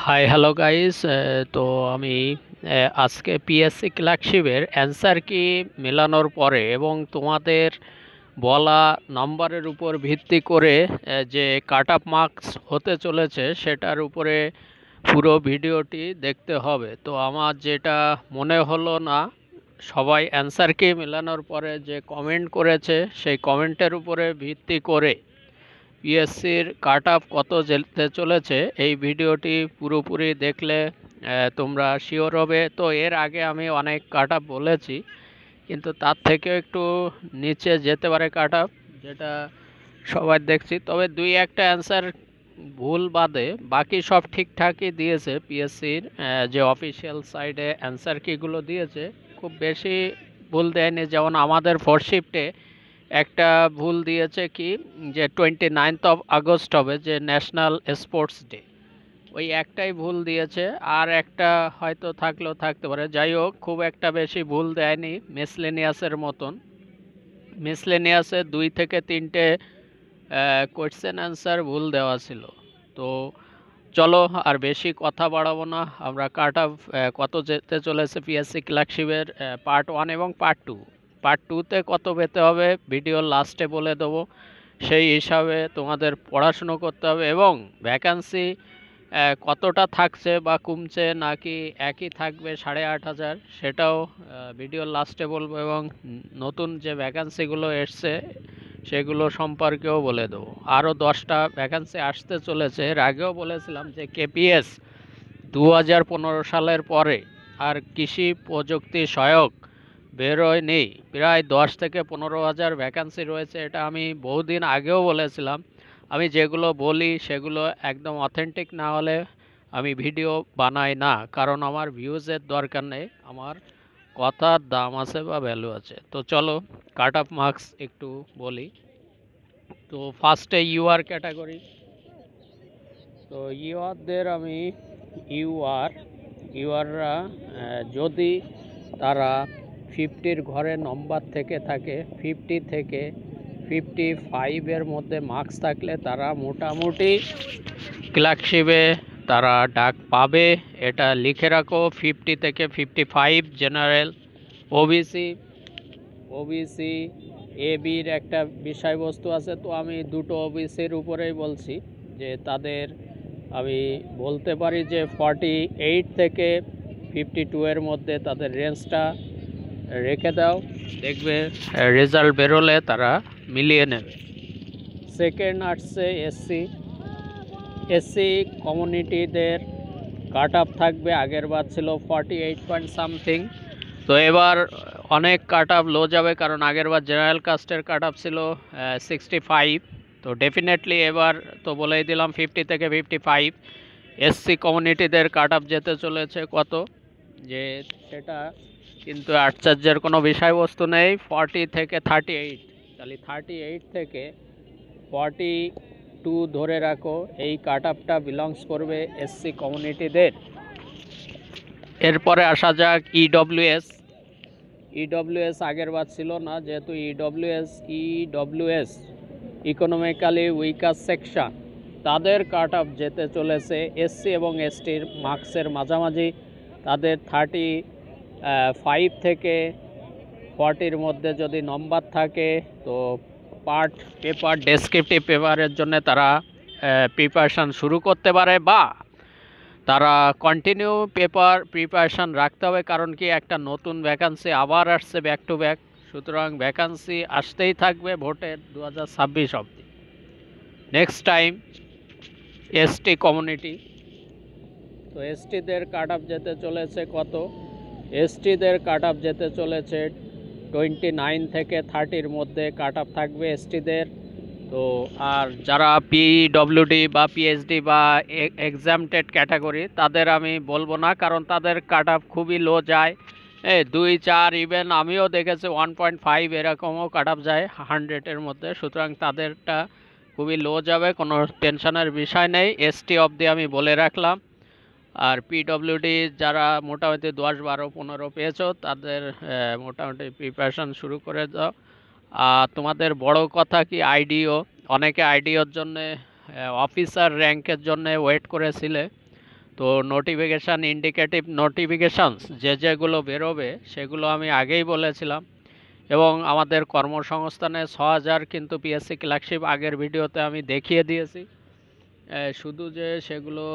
Hi hello guys. তো আমি আজকে পিএসসি ক্লার্কশিপের অ্যান্সার কি মেলানোর পরে এবং তোমাদের বলা নাম্বারের উপর ভিত্তি করে যে কাট অফ মার্কস হতে চলেছে সেটার উপরে পুরো ভিডিওটি দেখতে হবে। তো আমার যেটা মনে হলো না, সবাই অ্যান্সার কি মেলানোর পরে যে কমেন্ট করেছে সেই কমেন্টের উপরে ভিত্তি করে পিএসসির কাট অফ কত যেতে চলেছে এই ভিডিওটি পুরোপুরি দেখলে তোমরা শিওর হবে। তো এর আগে আমি অনেক কাট অফ বলেছি, কিন্তু তার থেকেও একটু নিচে যেতে পারে কাট অফ, যেটা সবাই দেখছি। তবে দুই একটা অ্যান্সার ভুল বাদে বাকি সব ঠিকঠাকই দিয়েছে। পিএসসির যে অফিসিয়াল সাইডে অ্যান্সার কিগুলো দিয়েছে খুব বেশি ভুল দেয়নি। যেমন আমাদের ফোর শিফটে একটা ভুল দিয়েছে কি, যে 29 আগস্ট হবে যে ন্যাশনাল স্পোর্টস ডে, ওই একটাই ভুল দিয়েছে। আর একটা হয়তো থাকলেও থাকতে পারে, যাই হোক খুব একটা বেশি ভুল দেয়নি। মিসলেনিয়াসের মতন, মিসলেনিয়াসে 2 থেকে 3টে কোয়েশ্চেন অ্যান্সার ভুল দেওয়া ছিল। তো চলো আর বেশি কথা বাড়াবো না, আমরা কাট অফ কত যেতে চলেছে পিএসসি ক্লার্কশিপের পার্ট 1 এবং পার্ট 2। পার্ট 2তে কত পেতে হবে ভিডিওর লাস্টে বলে দেবো। সেই হিসাবে তোমাদের পড়াশুনো করতে হবে এবং ভ্যাকান্সি কতটা থাকছে বা কমছে নাকি একই থাকবে 8,500, সেটাও ভিডিওর লাস্টে বলবো। এবং নতুন যে ভ্যাকান্সিগুলো এসছে সেগুলো সম্পর্কেও বলে দেবো। আরও 10টা ভ্যাকান্সি আসতে চলেছে। এর আগেও বলেছিলাম যে কেপিএস 2015 সালের পরে আর কৃষি প্রযুক্তি সহায়ক বেরোয়নি। প্রায় 10 থেকে 15 হাজার ভ্যাকান্সি রয়েছে, এটা আমি বহুদিন আগেও বলেছিলাম। আমি যেগুলো বলি সেগুলো একদম অথেন্টিক না হলে আমি ভিডিও বানাই না, কারণ আমার ভিউজের দরকার নেই, আমার কথার দাম আছে বা ভ্যালু আছে। তো চলো কাট অফ মার্কস একটু বলি। তো ফার্স্টে ইউআর ক্যাটাগরি। তো ইউআরদের আমি ইউআররা যদি তারা 50-র ঘরে নম্বর থেকে থাকে, 50 থেকে 55-এর মধ্যে মার্কস থাকলে তারা মোটামুটি ক্লার্কশিপে তারা ডাক পাবে। এটা লিখে রাখো। 50 থেকে 55 জেনারেল। ওবিসি, ওবিসি এ বির একটা বিষয়বস্তু আছে, তো আমি দুটো ওবিসির উপরেই বলছি যে তাদের আমি বলতে পারি যে 48 থেকে 52-এর মধ্যে তাদের রেঞ্জটা রেখে দাও, দেখবে রেজাল্ট বেরোলে তারা মিলিয়ে নেবে। সেকেন্ড আসছে এসসি। এসসি কমিউনিটিদের কাট অফ থাকবে, আগের বার ছিল 48 পয়েন্ট সামথিং, তো এবার অনেক কাট অফ লো যাবে, কারণ আগের বার জেনারেল কাস্টের কাট অফ ছিল 65। তো ডেফিনেটলি এবার তো বলেই দিলাম 50 থেকে 55। এসসি কমিউনিটিদের কাট অফ যেতে চলেছে কত, যে সেটা কিন্তু আশ্চর্যের কোনো বিষয়বস্তু নেই, 40 থেকে 38। তাহলে 38 থেকে 42 ধরে রাখো, এই কাট অফটা বিলংস করবে এসসি কমিউনিটিদের। এরপরে আসা যাক ইডব্লিউএস। ইডব্লিউএস আগের বার ছিল না, যেহেতু ইডব্লিউএস ইকোনমিক্যালি উইকার সেকশন, তাদের কাট অফ যেতে চলেছে এসসি এবং এসটির মার্কসের মাঝামাঝি। তাদের 35 থেকে 40-র মধ্যে যদি নম্বর থাকে, তো পার্ট পেপার ডেসক্রিপটিভ পেপারের জন্য তারা প্রিপারেশান শুরু করতে পারে, বা তারা কন্টিনিউ পেপার প্রিপারেশান রাখতে হবে। কারণ কি, একটা নতুন ভ্যাকান্সি আবার আসছে ব্যাক টু ব্যাক, সুতরাং ভ্যাকান্সি আসতেই থাকবে ভোটের 2026 অবধি। Next time ST community. তো এসটিদের কাট অফ যেতে চলেছে কত, এসটিদের কাট অফ যেতে চলেছে 29 থেকে 30-র মধ্যে কাট অফ থাকবে এসটিদের। তো আর যারা পিডব্লিউডি বা পিএইচডি বা এক্সামটেড ক্যাটাগরি, তাদের আমি বলবো না, কারণ তাদের কাট অফ খুবই লো যায়। 2-4, ইভেন আমিও দেখেছি 1.5 এরকমও কাট অফ যায় 100-এর মধ্যে। সুতরাং তাদেরটা খুবই লো যাবে, কোনো টেনশনের বিষয় নেই। এসটি অবধি আমি বলে রাখলাম। আর পিডব্লিউডি যারা মোটামুটি 10, 12, 15 পেয়েছো, তাদের মোটামুটি প্রিপারেশান শুরু করে দাও। আর তোমাদের বড় কথা কি, আইডিও, অনেকে আইডিওর জন্যে অফিসার র্যাঙ্কের জন্যে ওয়েট করেছিলে, তো নোটিফিকেশান, ইন্ডিকেটিভ নোটিফিকেশানস যেগুলো বেরোবে সেগুলো আমি আগেই বলেছিলাম, এবং আমাদের কর্মসংস্থানে ৬,০০০ কিন্তু পিএসসি ক্লার্কশিপ আগের ভিডিওতে আমি দেখিয়ে দিয়েছি। শুধু যে সেগুলো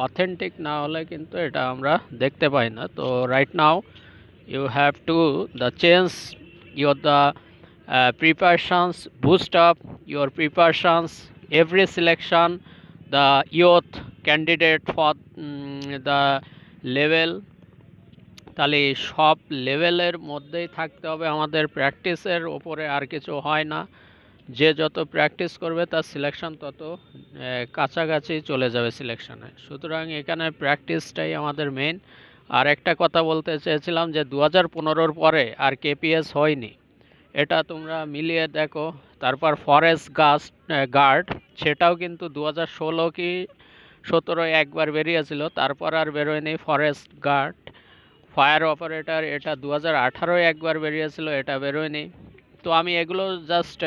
অথেন্টিক না হলে কিন্তু এটা আমরা দেখতে পাই না। তো right now you have to the change your the preparations, boost up your preparations every selection, the youth candidate for the level, তাহলে সব লেভেলের মধ্যেই থাকতে হবে আমাদের, প্র্যাকটিসের ওপরে আর কিছু হয় না। যে যত প্র্যাকটিস করবে তার সিলেকশন তত কাছাকাছি চলে যাবে সিলেকশনে। সুতরাং এখানে প্র্যাকটিসটাই আমাদের মেইন। আর একটা কথা বলতে চেয়েছিলাম যে 2015-র পরে আর কেপিএস হয়নি, এটা তোমরা মিলিয়ে দেখো। তারপর ফরেস্ট গার্ড সেটাও কিন্তু 2016 কি 17 একবার বেরিয়েছিল, তারপর আর বেরোয়নি। ফরেস্ট গার্ড, ফায়ার অপারেটর এটা 2018 একবার বেরিয়েছিল, এটা বেরোয়নি। তো আমি এগুলো জাস্ট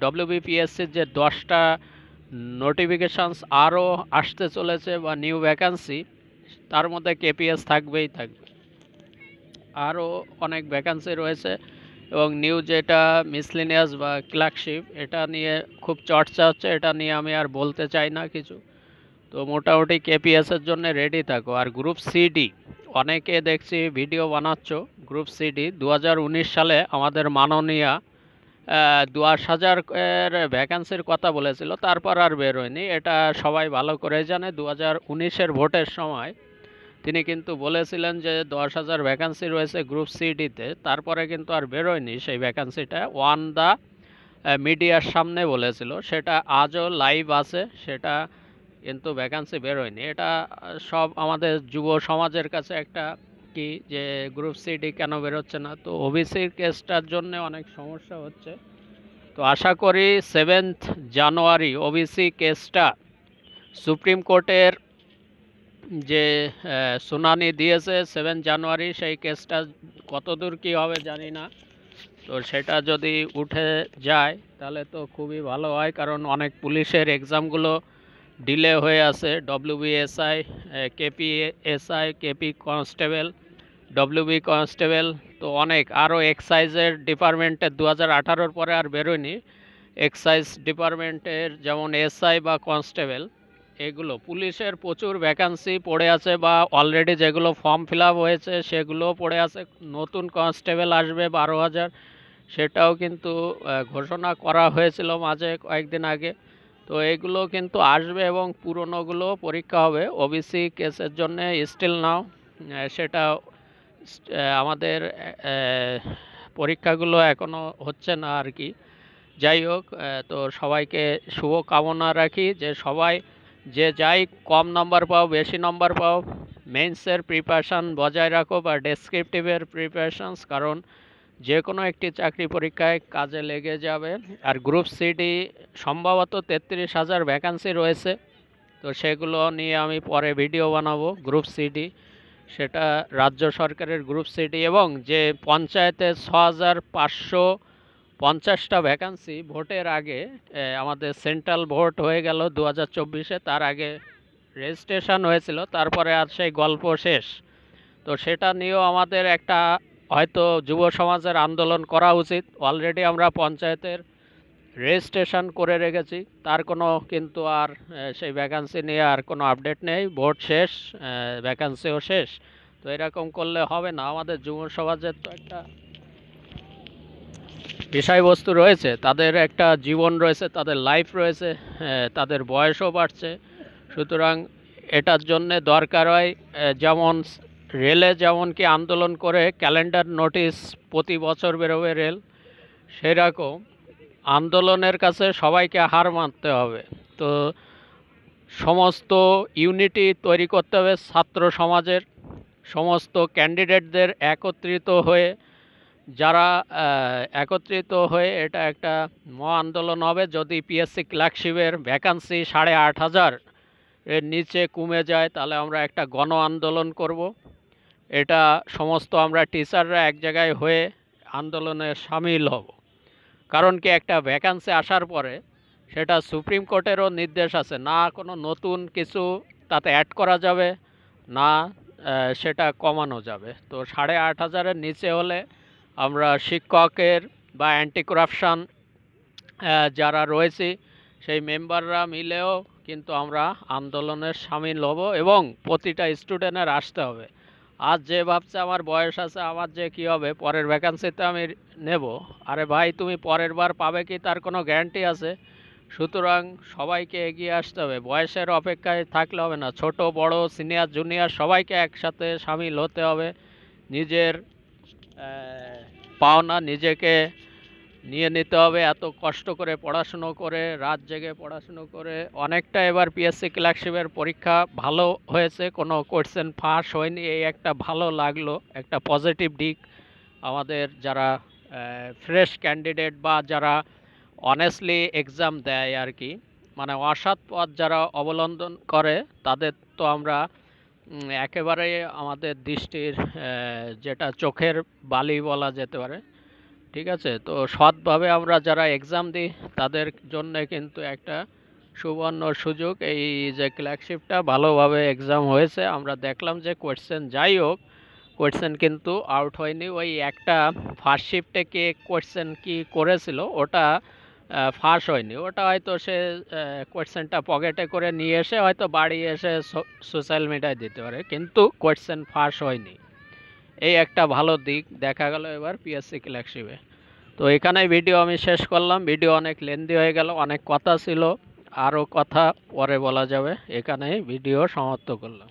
ডব্লিউবিপিএসসির যে 10টা নোটিফিকেশানস আরও আসতে চলেছে বা নিউ ভ্যাকান্সি, তার মধ্যে কেপিএস থাকবেই থাকবে। আরও অনেক ভ্যাকান্সি রয়েছে, এবং নিউ যেটা মিসলিনিয়াস বা ক্লার্কশিপ এটা নিয়ে খুব চর্চা হচ্ছে, এটা নিয়ে আমি আর বলতে চাই না কিছু। তো মোটামুটি কেপিএসের জন্য রেডি থাকো। আর গ্রুপ সিডি অনেকে দেখছি ভিডিও বানাচ্ছ, গ্রুপ সিডি 2019 সালে আমাদের মাননীয়া 10,000 এর ভ্যাকান্সির কথা বলেছিল, তারপর আর বেরোয়নি। এটা সবাই ভালো করে জানে। 2019-এর ভোটের সময় তিনি কিন্তু বলেছিলেন যে 10,000 ভ্যাকান্সি রয়েছে গ্রুপ সিডিতে, তারপরে কিন্তু আর বেরোয়নি সেই ভ্যাকান্সিটা। ওয়ান দা মিডিয়ার সামনে বলেছিল, সেটা আজও লাইভ আছে, সেটা কিন্তু ভ্যাকান্সি বেরোয়নি। এটা সব আমাদের যুব সমাজের কাছে একটা কি যে গ্রুপ সিডি কেন বেরোচ্ছে না। তো ওবিসির কেসটার জন্য অনেক সমস্যা হচ্ছে। তো আশা করি 7th জানুয়ারি ওবিসি কেসটা সুপ্রিম কোর্টের যে শুনানি দিয়েছে 7 জানুয়ারি, সেই কেসটা কতদূর কী হবে জানি না। তো সেটা যদি উঠে যায় তাহলে তো খুবই ভালো হয়, কারণ অনেক পুলিশের এক্সামগুলো ডিলে হয়ে আছে। WBSI, KPSI, KP constable, WB constable, তো অনেক আরও এক্সাইজের ডিপার্টমেন্টের 2018-র পরে আর বেরোয়নি। এক্সাইজ ডিপার্টমেন্টের যেমন এসআই বা কনস্টেবল, এগুলো পুলিশের প্রচুর ভ্যাকান্সি পড়ে আছে, বা অলরেডি যেগুলো ফর্ম ফিল আপ হয়েছে সেগুলো পড়ে আছে। নতুন কনস্টেবল আসবে 12,000, সেটাও কিন্তু ঘোষণা করা হয়েছিল মাঝে কয়েকদিন আগে। তো এগুলো কিন্তু আসবে, এবং পুরনোগুলো পরীক্ষা হবে। ওবিসি কেসের জন্য স্টিল নাও সেটা আমাদের পরীক্ষাগুলো এখনও হচ্ছে না আর কি। যাই হোক, তো সবাইকে শুভ কামনা রাখি যে সবাই যে যাই কম নাম্বার পাও বেশি নাম্বার পাও, মেন্সের প্রিপারেশান বজায় রাখো বা ডেসক্রিপটিভের প্রিপারেশানস, কারণ যে কোনো একটি চাকরি পরীক্ষায় কাজে লেগে যাবে। আর গ্রুপ সিডি সম্ভবত 33,000 ভ্যাকান্সি রয়েছে, তো সেগুলো নিয়ে আমি পরে ভিডিও বানাবো। গ্রুপ সিডি সেটা রাজ্য সরকারের গ্রুপ সিডি, এবং যে পঞ্চায়েতে 6,550টা ভ্যাকান্সি ভোটের আগে, আমাদের সেন্ট্রাল ভোট হয়ে গেল 2024-এ, তার আগে রেজিস্ট্রেশন হয়েছিল, তারপরে আর সেই গল্প শেষ। তো সেটা নিয়েও আমাদের একটা হয়তো যুব সমাজের আন্দোলন করা উচিত। অলরেডি আমরা পঞ্চায়েতের রেজিস্ট্রেশন করে রেখেছি, তার কোনো কিন্তু আর সেই ভ্যাকান্সি নিয়ে আর কোনো আপডেট নেই। ভোট শেষ, ভ্যাকান্সিও শেষ। তো এরকম করলে হবে না। আমাদের যুব সমাজের তো একটা বিষয়বস্তু রয়েছে, তাদের একটা জীবন রয়েছে, তাদের লাইফ রয়েছে, তাদের বয়সও বাড়ছে। সুতরাং এটার জন্যে দরকার হয় যেমন রেলে যেমন কি আন্দোলন করে ক্যালেন্ডার নোটিশ প্রতি বছর বেরোবে রেল, সেরকম আন্দোলনের কাছে সবাইকে হার মানতে হবে। তো সমস্ত ইউনিটি তৈরি করতে হবে ছাত্র সমাজের, সমস্ত ক্যান্ডিডেটদের একত্রিত হয়ে, যারা একত্রিত হয়ে এটা একটা মহা আন্দোলন হবে। যদি পিএসসি ক্লার্কশিপের ভ্যাকান্সি 8,500 এর নিচে কমে যায় তাহলে আমরা একটা গণ আন্দোলন করব। এটা সমস্ত আমরা টিচাররা এক জায়গায় হয়ে আন্দোলনে সামিল হব। কারণ কি, একটা ভ্যাকান্সি আসার পরে সেটা সুপ্রিম কোর্টেরও নির্দেশ আছে, না কোনো নতুন কিছু তাতে অ্যাড করা যাবে, না সেটা কমানো যাবে। তো 8,500-এর নিচে হলে আমরা শিক্ষকের বা অ্যান্টি করাপশন যারা রয়েছি সেই মেম্বাররা মিলেও কিন্তু আমরা আন্দোলনের সামিল হব এবং প্রতিটা স্টুডেন্টের আসতে হবে। আজ যে ভাবছে আমার বয়স আছে, আমার যে কী হবে, পরের ভ্যাকান্সিতে আমি নেব, আরে ভাই তুমি পরের বার পাবে কি তার কোনো গ্যারান্টি আছে? সুতরাং সবাইকে এগিয়ে আসতে হবে, বয়সের অপেক্ষায় থাকলে হবে না। ছোট বড় সিনিয়র জুনিয়র সবাইকে একসাথে সামিল হতে হবে। নিজের পাওনা নিজেকে নিয়ে নিতে হবে। এত কষ্ট করে পড়াশুনো করে, রাত জেগে পড়াশুনো করে অনেকটা এবার পিএসসি ক্লার্কশিপের পরীক্ষা ভালো হয়েছে, কোনো কোয়েশ্চেন ফাঁস হয়নি, এই একটা ভালো লাগলো, একটা পজিটিভ দিক। আমাদের যারা ফ্রেশ ক্যান্ডিডেট বা যারা অনেস্টলি এক্সাম দেয় আর কি, মানে অসৎ পথ যারা অবলম্বন করে তাদের তো আমরা একেবারে আমাদের দৃষ্টির যেটা চোখের বালি বলা যেতে পারে। ঠিক আছে, তো সৎভাবে আমরা যারা এক্সাম দিই তাদের জন্য কিন্তু একটা সুবর্ণ সুযোগ। এই যে ক্লার্কশিপটা ভালোভাবে এক্সাম হয়েছে, আমরা দেখলাম যে কোয়েশ্চেন যাই হোক, কোয়েশ্চেন কিন্তু আউট হয়নি। ওই একটা ফার্স্ট শিফটে কে কোয়েশ্চেন কি করেছিল ওটা ফাঁস হয়নি, ওটা হয়তো সে কোয়েশ্চেনটা পকেটে করে নিয়ে এসে হয়তো বাড়ি এসে সোশ্যাল মিডিয়ায় দিতে পারে, কিন্তু কোয়েশ্চেন ফাঁস হয়নি। এই একটা ভালো দিক দেখা গেল এবার পিএসসি ক্লার্কশিপে। তো এখানেই ভিডিও আমি শেষ করলাম। ভিডিও অনেক লেন্দি হয়ে গেল, অনেক কথা ছিল, আরও কথা পরে বলা যাবে। এখানেই ভিডিও সমাপ্ত করলাম।